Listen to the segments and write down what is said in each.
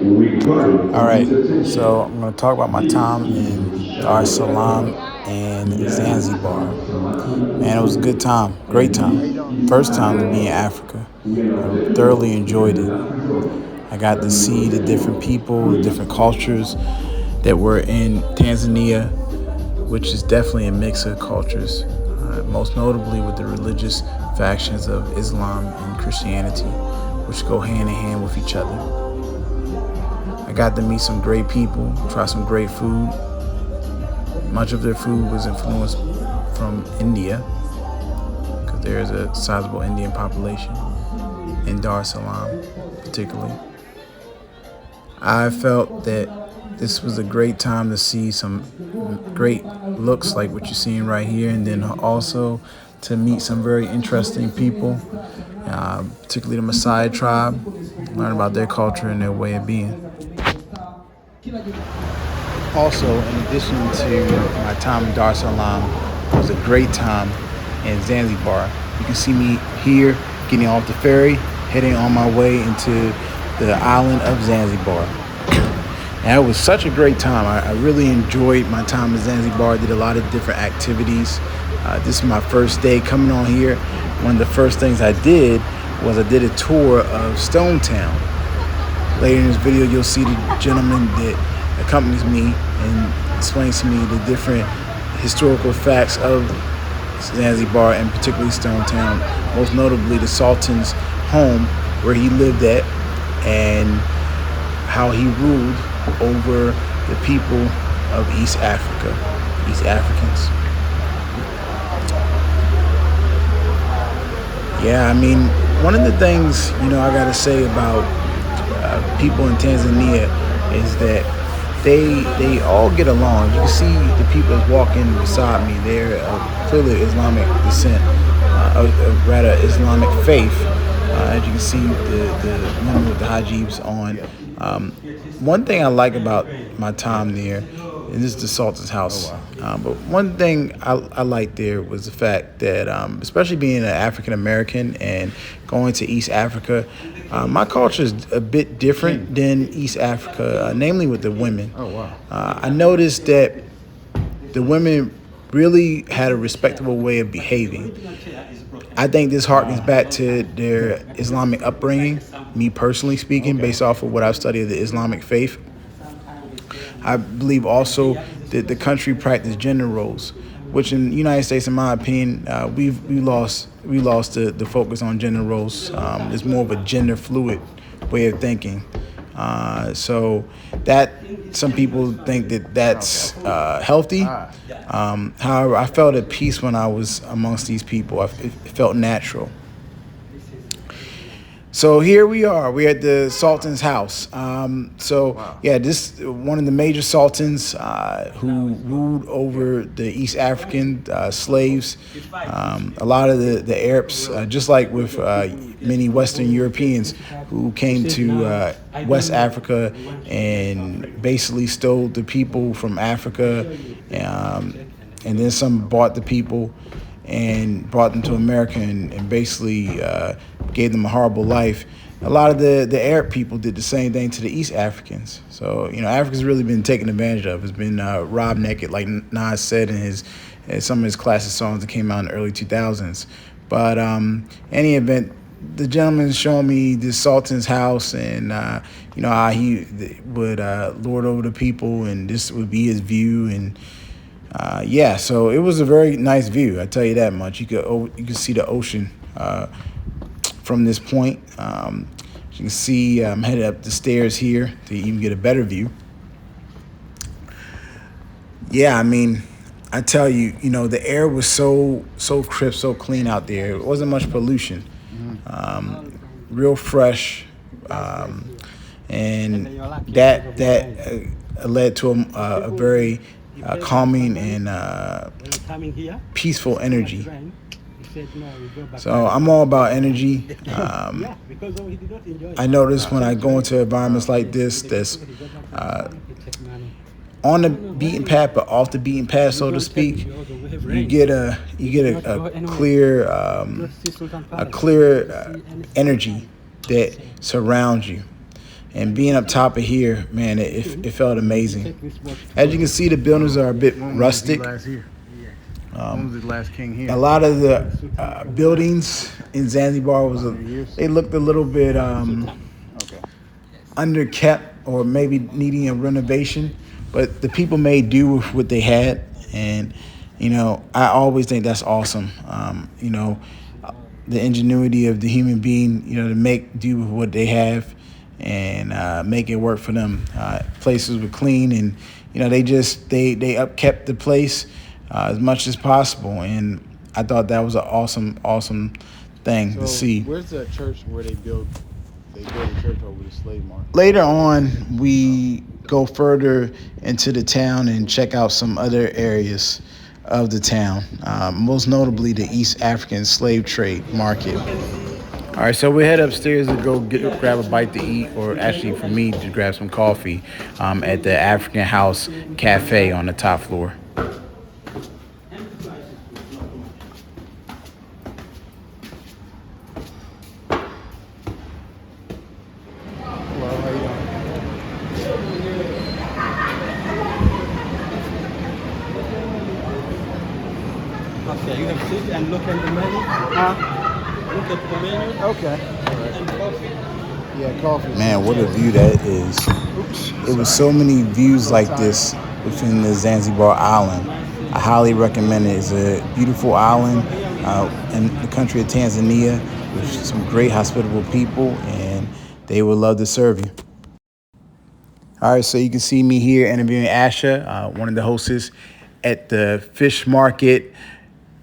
All right, so I'm going to talk about my time in Dar es Salaam and Zanzibar. Man, it was a good time, great time. First time to be in Africa. I thoroughly enjoyed it. I got to see the different people, the different cultures that were in Tanzania, which is definitely a mix of cultures, most notably with the religious factions of Islam and Christianity, which go hand in hand with each other. I got to meet some great people, try some great food. Much of their food was influenced from India, because there is a sizable Indian population in Dar es Salaam, particularly. I felt that this was a great time to see some great looks like what you're seeing right here, and then also to meet some very interesting people, particularly the Maasai tribe, learn about their culture and their way of being. Also, in addition to my time in Dar es Salaam, it was a great time in Zanzibar. You can see me here getting off the ferry, heading on my way into the island of Zanzibar. And it was such a great time. I really enjoyed my time in Zanzibar. I did a lot of different activities. This is my first day coming on here. One of the first things I did was I did a tour of Stone Town. Later in this video, you'll see the gentleman that accompanies me and explains to me the different historical facts of Zanzibar, and particularly Stone Town, most notably the Sultan's home where he lived at and how he ruled over the people of East Africa, East Africans. Yeah, I mean, one of the things, I gotta say about people in Tanzania is that they all get along. You can see the people that's walking beside me. They're clearly Islamic descent, rather Islamic faith. As you can see, the woman with the hijabs on. One thing I like about my time there, and this is the Sultan's house, but one thing I liked there was the fact that, especially being an African American and going to East Africa, my culture is a bit different than East Africa, namely with the women. I noticed that the women really had a respectable way of behaving. I think this harkens back to their Islamic upbringing, me personally speaking, based off of what I've studied of the Islamic faith. I believe also that the country practiced gender roles, which in the United States, in my opinion, we lost the focus on gender roles. It's more of a gender fluid way of thinking. So that some people think that that's healthy. However, I felt at peace when I was amongst these people. It felt natural. So here we are. We're at the Sultan's house. This one of the major sultans who ruled over the East African slaves. A lot of the Arabs, just like with many Western Europeans who came to West Africa and basically stole the people from Africa, and then some bought the people and brought them to America and basically gave them a horrible life. A lot of the Arab people did the same thing to the East Africans. So, Africa's really been taken advantage of. It's been robbed naked, like Nas said in some of his classic songs that came out in the early 2000s. But any event, the gentleman's showing me this Sultan's house and, how he would lord over the people, and this would be his view. And so it was a very nice view, I tell you that much. You could see the ocean from this point. You can see I'm headed up the stairs here to even get a better view. Yeah, I mean, I tell you, the air was so crisp, so clean out there. It wasn't much pollution. Real fresh, and that led to a very calming and peaceful energy. So I'm all about energy. I notice when I go into environments like this that's on the beaten path but off the beaten path, so to speak, you get a clear energy that surrounds you. And being up top of here, man, it felt amazing. As you can see, the buildings are a bit rustic. A lot of the buildings in Zanzibar they looked a little bit underkept or maybe needing a renovation, but the people made do with what they had, and I always think that's awesome. The ingenuity of the human being, to make do with what they have and make it work for them. Places were clean, and they upkept the place as much as possible, and I thought that was an awesome thing to see. Where's the church where they built a church over the slave market? Later on, we go further into the town and check out some other areas of the town, most notably the East African slave trade market. All right, so we head upstairs to go grab a bite to eat, or actually for me to grab some coffee at the African House Cafe on the top floor. Okay, you have sit and look at the menu. Look at the menu. Okay. And coffee. Yeah, coffee. Man, what a view that is. It was so many views like this within the Zanzibar island. I highly recommend it. It's a beautiful island in the country of Tanzania with some great hospitable people, and they would love to serve you. All right, so you can see me here interviewing Asha, one of the hostess at the Fish Market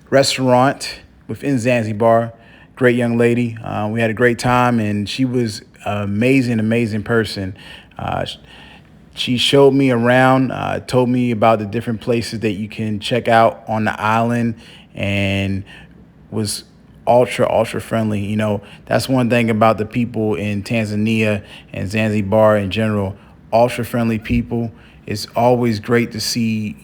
restaurant within Zanzibar. Great young lady. We had a great time, and she was an amazing person. She showed me around, told me about the different places that you can check out on the island, and was ultra friendly. That's one thing about the people in Tanzania and Zanzibar in general. Ultra friendly people. It's always great to see,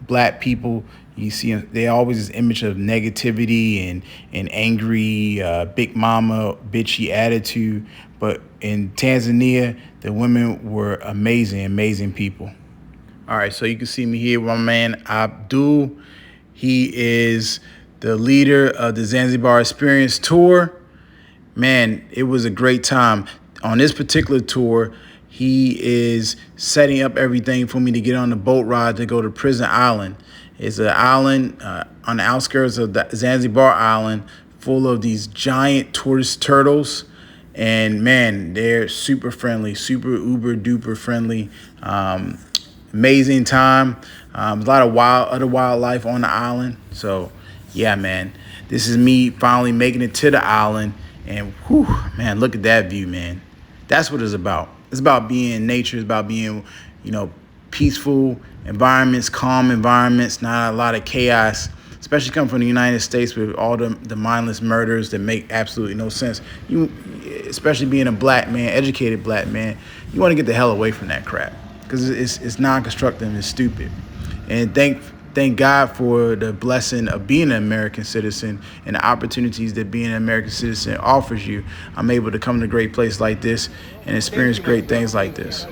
black people. You see, they always this image of negativity and angry, big mama, bitchy attitude. But in Tanzania, the women were amazing people. All right, so you can see me here with my man Abdul. He is the leader of the Zanzibar Experience Tour. Man, it was a great time. On this particular tour, he is setting up everything for me to get on the boat ride to go to Prison Island. It's an island on the outskirts of the Zanzibar Island full of these giant tortoise turtles. And man, they're super friendly, super uber duper friendly. Amazing time. A lot of other wildlife on the island. So yeah, man, this is me finally making it to the island. And whew, man, look at that view, man. That's what it's about. It's about being in nature. It's about being, peaceful environments, calm environments, not a lot of chaos, especially coming from the United States with all the mindless murders that make absolutely no sense. Especially being a black man, educated black man, you want to get the hell away from that crap because it's non-constructive and stupid. And thank God for the blessing of being an American citizen and the opportunities that being an American citizen offers you. I'm able to come to a great place like this and experience great things like this.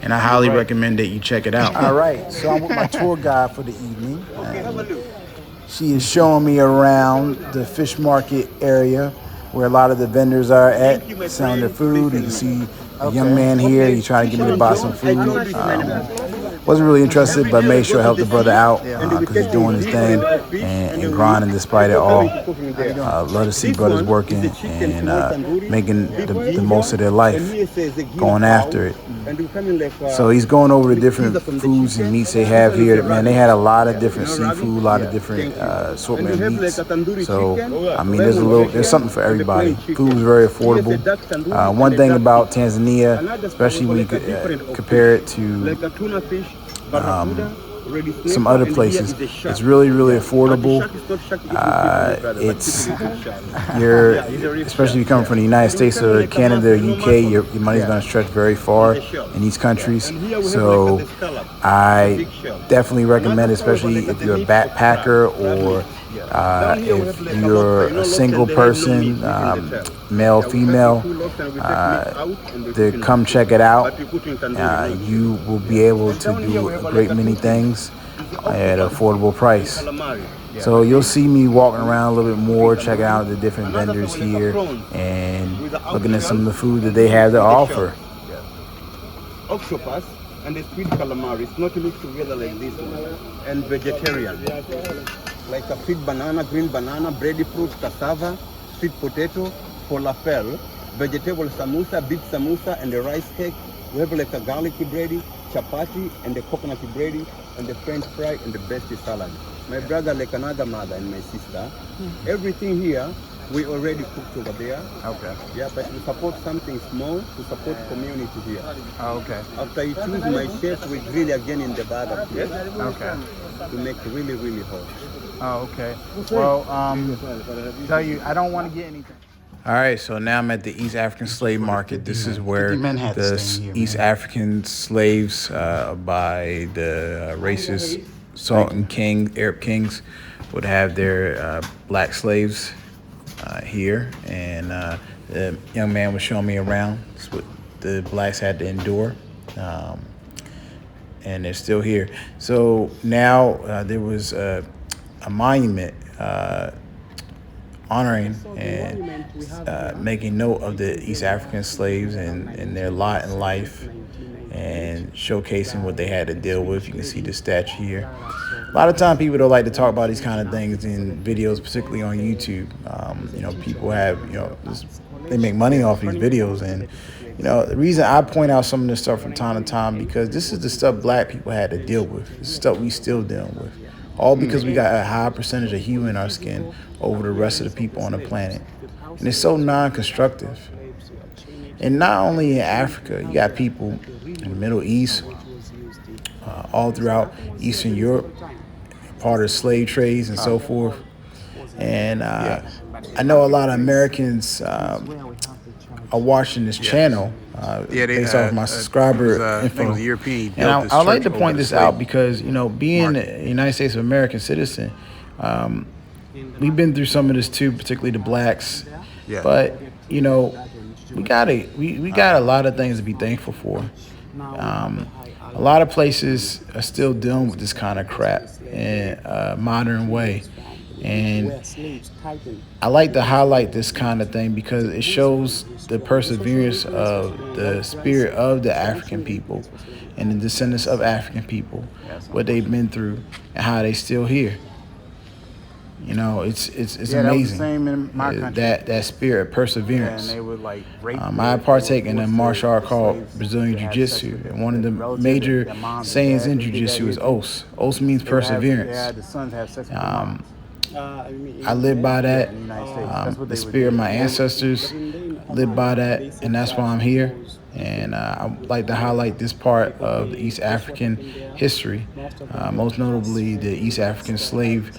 And I highly recommend that you check it out. All right, so I'm with my tour guide for the evening. She is showing me around the fish market area where a lot of the vendors are at, selling their food. You can see a young man here. He's trying to get me to buy some food. Wasn't really interested, but made sure I helped the brother out because he's doing his thing and grinding despite it all. Love to see brothers working and making the most of their life, going after it. So he's going over the different foods and meats they have here. Man, they had a lot of different seafood, a lot of different assortment of meats. So, I mean, there's something for everybody. Food is very affordable. One thing about Tanzania, especially when you compare it to some other places, it's really affordable. Especially if you come from the United States or Canada or UK, your money's going to stretch very far in these countries. So I definitely recommend it, especially if you're a backpacker or If you're a single person, male, female, to come check it out. You will be able to do a great many things at an affordable price. So you'll see me walking around a little bit more, checking out the different vendors here and looking at some of the food that they have to offer. Octopus and the sweet calamari. It's not mixed together like this one. And vegetarian. Like a sweet banana, green banana, breadfruit, cassava, sweet potato, falafel, vegetable samosa, beef samosa, and the rice cake. We have like a garlicky bready, chapati, and the coconut bready, and the french fry, and the best salad. My brother, like another mother, and my sister. Everything here, we already cooked over there. Okay. Yeah, but we support something small to support community here. Oh, okay. After you choose my chef, we grill again in the barbecue. Okay. To make really, really hot. Oh, okay. Well, tell you, I don't want to get anything. All right, so now I'm at the East African slave market. This is where the East African slaves by the racist Sultan King, Arab kings, would have their black slaves here. And the young man was showing me around. That's what the blacks had to endure. And they're still here. So now there was a monument honoring and making note of the East African slaves and their lot in life and showcasing what they had to deal with. You can see the statue here. A lot of time people don't like to talk about these kind of things in videos, particularly on YouTube. People have, they make money off these videos. And, the reason I point out some of this stuff from time to time, because this is the stuff black people had to deal with. This is stuff we still dealing with. All because we got a high percentage of hue in our skin over the rest of the people on the planet. And it's so non-constructive. And not only in Africa, you got people in the Middle East, all throughout Eastern Europe, part of slave trades and so forth. And I know a lot of Americans are watching this channel based off my subscriber info. And I like to point this out because, being a United States of American citizen, we've been through some of this too, particularly the blacks. But, we got a lot of things to be thankful for. A lot of places are still dealing with this kind of crap in a modern way. And I like to highlight this kind of thing because it shows the perseverance of the spirit of the African people and the descendants of African people, what they've been through and how they still here. It's amazing. That was the same in my country. That spirit of perseverance. And they would I partake in a martial art called Brazilian Jiu-Jitsu, and one of the major sayings in Jiu-Jitsu is os. Os means perseverance. I live by that. The spirit of my ancestors lived by that, and that's why I'm here. And I like to highlight this part of the East African history, most notably the East African slave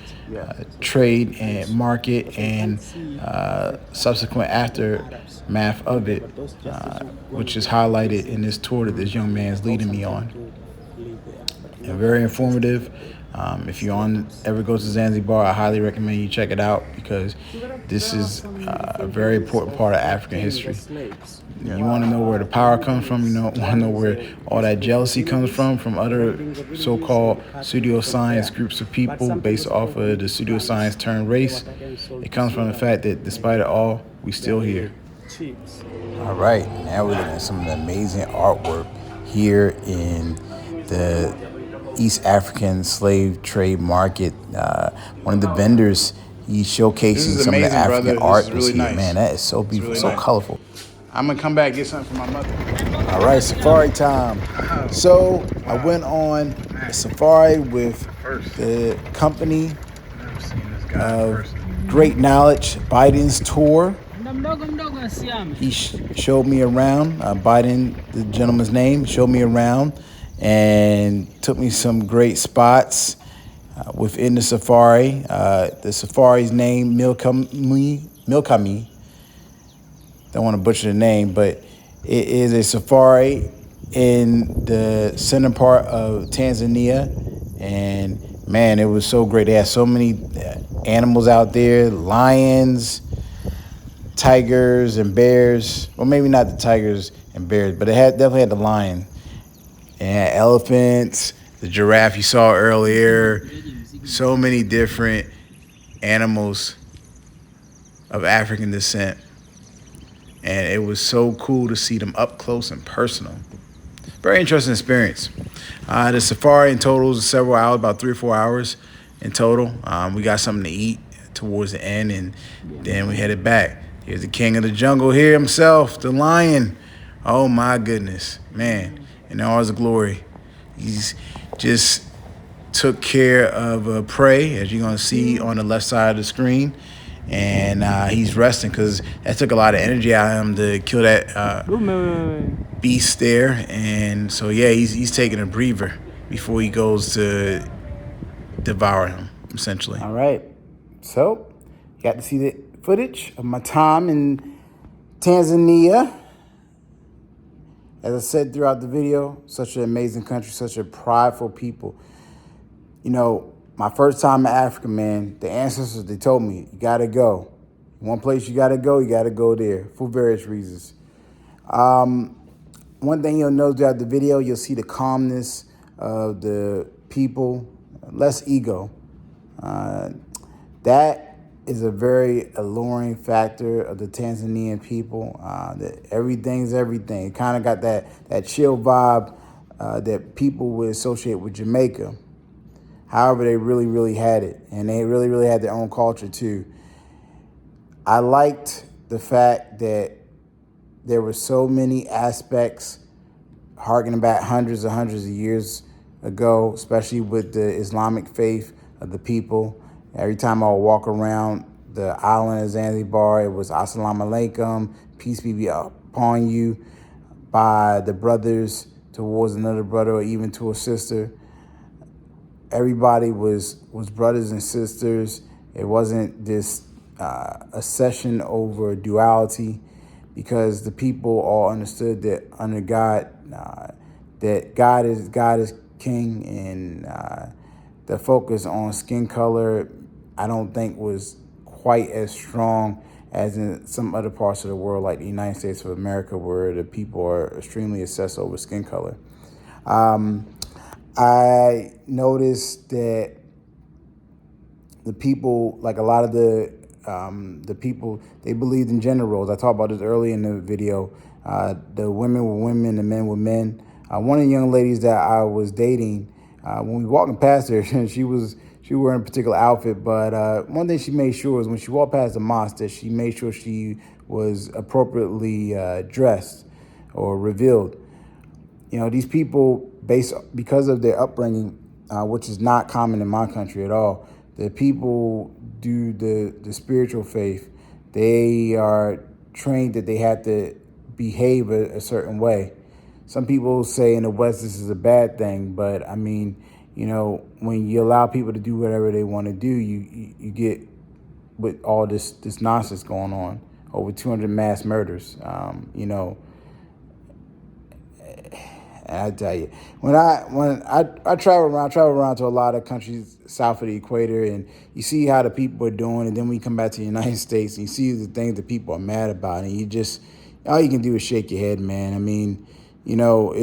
trade and market and subsequent aftermath of it, which is highlighted in this tour that this young man is leading me on. And very informative. If you ever go to Zanzibar, I highly recommend you check it out because this is a very important part of African history. You want to know where the power comes from, want to know where all that jealousy comes from other so-called pseudoscience groups of people based off of the pseudoscience term race. It comes from the fact that despite it all, we still here. All right, now we're looking at some of the amazing artwork here in the East African slave trade market. One of the vendors, he's showcasing some of the African art that's here. Nice. Man, that is so beautiful, so colorful. I'm gonna come back and get something for my mother. All right, safari time. So I went on a safari with the company of great knowledge, Bedin Tours. He showed me around. Bedin, the gentleman's name, showed me around and took me some great spots within the safari. The safari's name, Milkami. Don't want to butcher the name, but it is a safari in the center part of Tanzania, and man, it was so great. They had so many animals out there, lions, tigers, and bears. Well, maybe not the tigers and bears, but it definitely had the lion. And elephants, the giraffe you saw earlier. So many different animals of African descent. And it was so cool to see them up close and personal. Very interesting experience. The safari in total is several hours, about 3 or 4 hours in total. We got something to eat towards the end, and then we headed back. Here's the king of the jungle here himself, the lion. Oh my goodness, man, in all his glory. He's just took care of prey, as you're gonna see on the left side of the screen. And he's resting because that took a lot of energy out of him to kill that beast there. And so, yeah, he's taking a breather before he goes to devour him, essentially. All right. So, you got to see the footage of my time in Tanzania. As I said throughout the video, such an amazing country, such a prideful people. You know, my first time in Africa, man, the ancestors, they told me, you got to go. One place you got to go there for various reasons. One thing you'll notice throughout the video, you'll see the calmness of the people, less ego. That is a very alluring factor of the Tanzanian people. That everything's everything. It kind of got that chill vibe that people would associate with Jamaica. However, they really, really had it. And they really, really had their own culture, too. I liked the fact that there were so many aspects harkening back hundreds of years ago, especially with the Islamic faith of the people. Every time I would walk around the island of Zanzibar, it was Assalamu alaikum, peace be upon you, by the brothers towards another brother or even to a sister. Everybody was brothers and sisters. It wasn't this a session over duality, because the people all understood that under God, that God is king, and the focus on skin color, I don't think was quite as strong as in some other parts of the world, like the United States of America, where the people are extremely obsessed over skin color. I noticed that the people, like a lot of the people, they believed in gender roles. I talked about this early in the video. The women were women, the men were men. One of the young ladies that I was dating, when we walking past her, she was wearing a particular outfit, but one thing she made sure was when she walked past the mosque that she made sure she was appropriately dressed or revealed. You know, these people, because of their upbringing, which is not common in my country at all, the people do the spiritual faith. They are trained that they have to behave a certain way. Some people say in the West this is a bad thing, but I mean, you know, when you allow people to do whatever they want to do, you get with all this nonsense going on, over 200 mass murders. You know, I tell you, when I travel around to a lot of countries south of the equator, and you see how the people are doing, and then when you come back to the United States and you see the things that people are mad about, and you just, all you can do is shake your head, man. I mean, you know,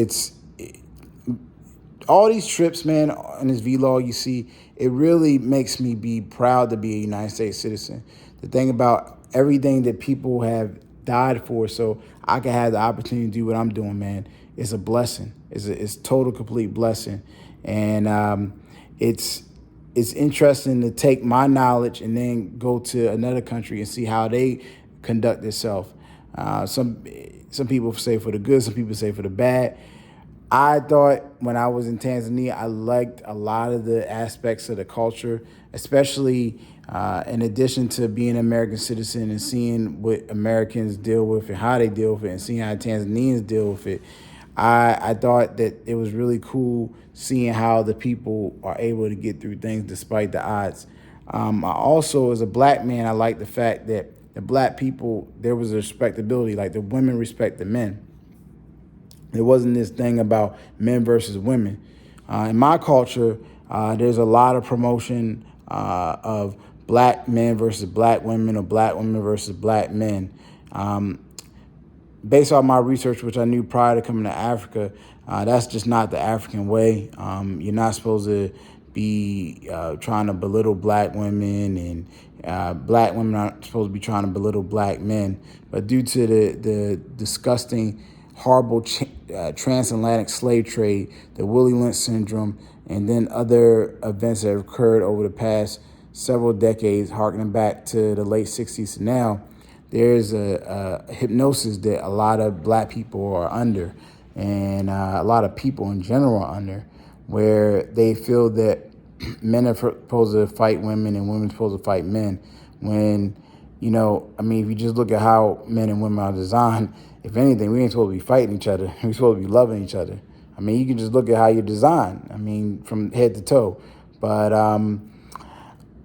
all these trips, man, in this vlog, you see, it really makes me be proud to be a United States citizen. The thing about everything that people have died for, so I can have the opportunity to do what I'm doing, man, it's a blessing. It's total, complete blessing. And it's interesting to take my knowledge and then go to another country and see how they conduct themselves. Some people say for the good, some people say for the bad. I thought when I was in Tanzania, I liked a lot of the aspects of the culture, especially in addition to being an American citizen and seeing what Americans deal with and how they deal with it, and seeing how Tanzanians deal with it. I thought that it was really cool seeing how the people are able to get through things despite the odds. I also, as a black man, I like the fact that the black people, there was a respectability, like the women respect the men. There wasn't this thing about men versus women. In my culture, There's a lot of promotion of black men versus black women, or black women versus black men. Based on my research, which I knew prior to coming to Africa, that's just not the African way. You're not supposed to be trying to belittle black women, and black women aren't supposed to be trying to belittle black men. But due to the disgusting, horrible transatlantic slave trade, the Willie Lynch syndrome, and then other events that have occurred over the past several decades, harkening back to the late 60s to now, there's a hypnosis that a lot of black people are under, and a lot of people in general are under, where they feel that men are supposed to fight women and women are supposed to fight men. When, if you just look at how men and women are designed, if anything, we ain't supposed to be fighting each other. We're supposed to be loving each other. You can just look at how you're designed, from head to toe. But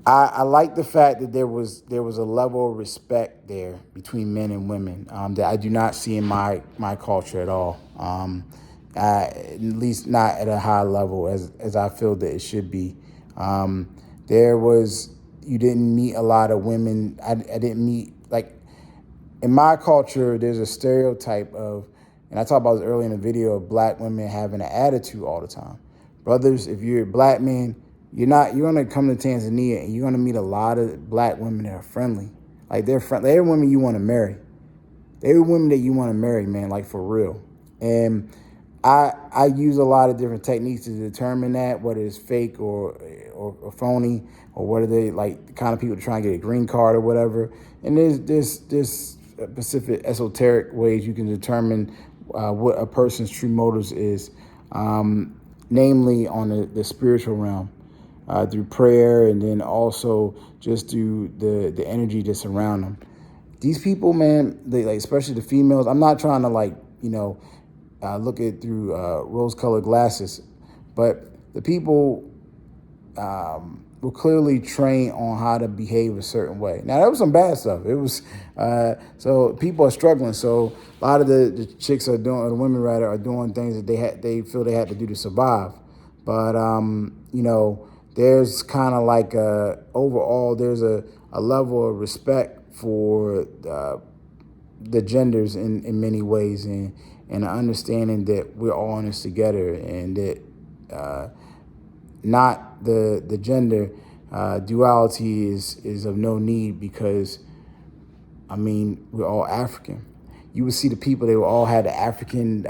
I like the fact that there was a level of respect there between men and women that I do not see in my culture at all. At least not at a high level as I feel that it should be. You didn't meet a lot of women. I didn't meet, in my culture, there's a stereotype of, and I talked about this earlier in the video, of black women having an attitude all the time. Brothers, if you're a black man, you're going to come to Tanzania and you're going to meet a lot of black women that are friendly. They're friendly. They're women you want to marry. They're women that you want to marry, man, for real. And I use a lot of different techniques to determine that, whether it's fake or phony, or whether they the kind of people trying to get a green card or whatever. And there's specific esoteric ways you can determine what a person's true motives is, namely on the spiritual realm. Through prayer, and then also just through the energy that's around them. These people, man, they especially the females. I'm not trying to look at through rose-colored glasses, but the people were clearly trained on how to behave a certain way. Now, there was some bad stuff. It was so people are struggling. So a lot of the chicks are doing, or the women rather, are doing things that they feel they had to do to survive. But there's kind of overall, there's a level of respect for the genders in many ways, and an understanding that we're all in this together, and that not the gender duality is of no need, because, we're all African. You would see the people, they would all have the African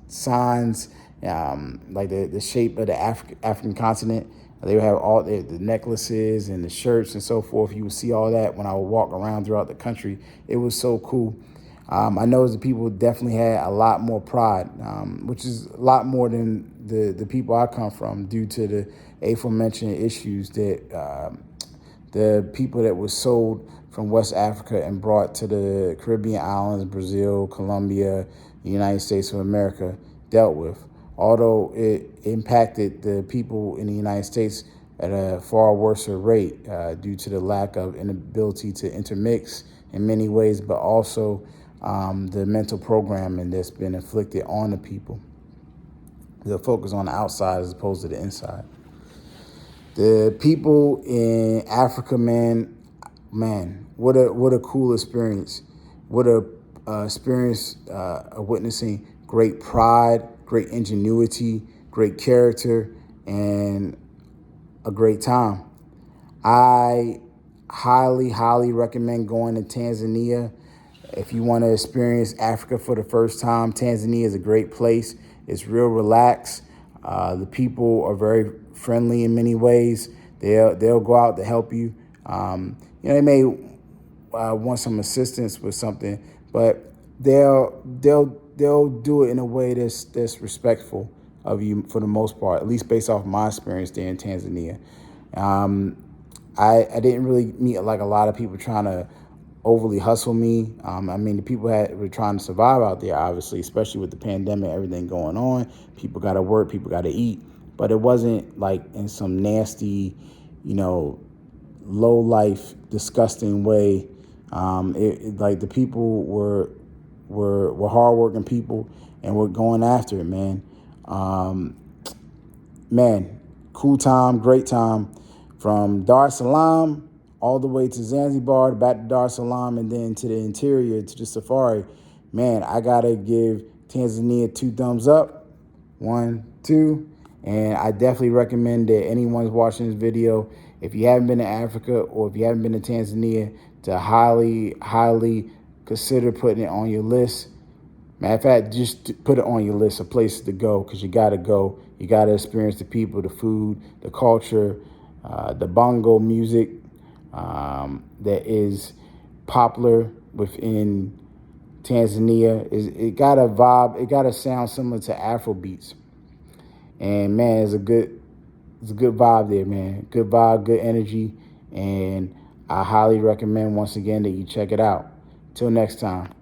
signs, the shape of the African continent. They would have all the necklaces and the shirts and so forth. You would see all that when I would walk around throughout the country. It was so cool. I know the people definitely had a lot more pride, which is a lot more than the people I come from, due to the aforementioned issues that the people that were sold from West Africa and brought to the Caribbean islands, Brazil, Colombia, the United States of America, dealt with. Although it impacted the people in the United States at a far worse rate due to the lack of inability to intermix in many ways, but also the mental programming that's been inflicted on the people. The focus on the outside as opposed to the inside. The people in Africa, man, what a cool experience. What a experience of witnessing great pride, great ingenuity, great character, and a great time. I highly, highly recommend going to Tanzania. If you want to experience Africa for the first time, Tanzania is a great place. It's real relaxed. The people are very friendly in many ways. They'll go out to help you. They may want some assistance with something, but they'll do it in a way that's respectful of you for the most part, at least based off my experience there in Tanzania. I didn't really meet a lot of people trying to overly hustle me. The people were trying to survive out there, obviously, especially with the pandemic, everything going on. People got to work, people got to eat, but it wasn't in some nasty, low life, disgusting way. The people were hardworking people and we're going after it, man. Cool time, great time. From Dar es Salaam all the way to Zanzibar, back to Dar es Salaam, and then to the interior, to the safari. Man, I got to give Tanzania 2 thumbs up. 1, 2. And I definitely recommend that anyone's watching this video, if you haven't been to Africa or if you haven't been to Tanzania, to highly consider putting it on your list. Matter of fact, just put it on your list of places to go, because you got to go. You got to experience the people, the food, the culture, the bongo music that is popular within Tanzania. It got a vibe. It got a sound similar to Afro beats. And man, it's a good vibe there, man. Good vibe, good energy. And I highly recommend once again that you check it out. Till next time.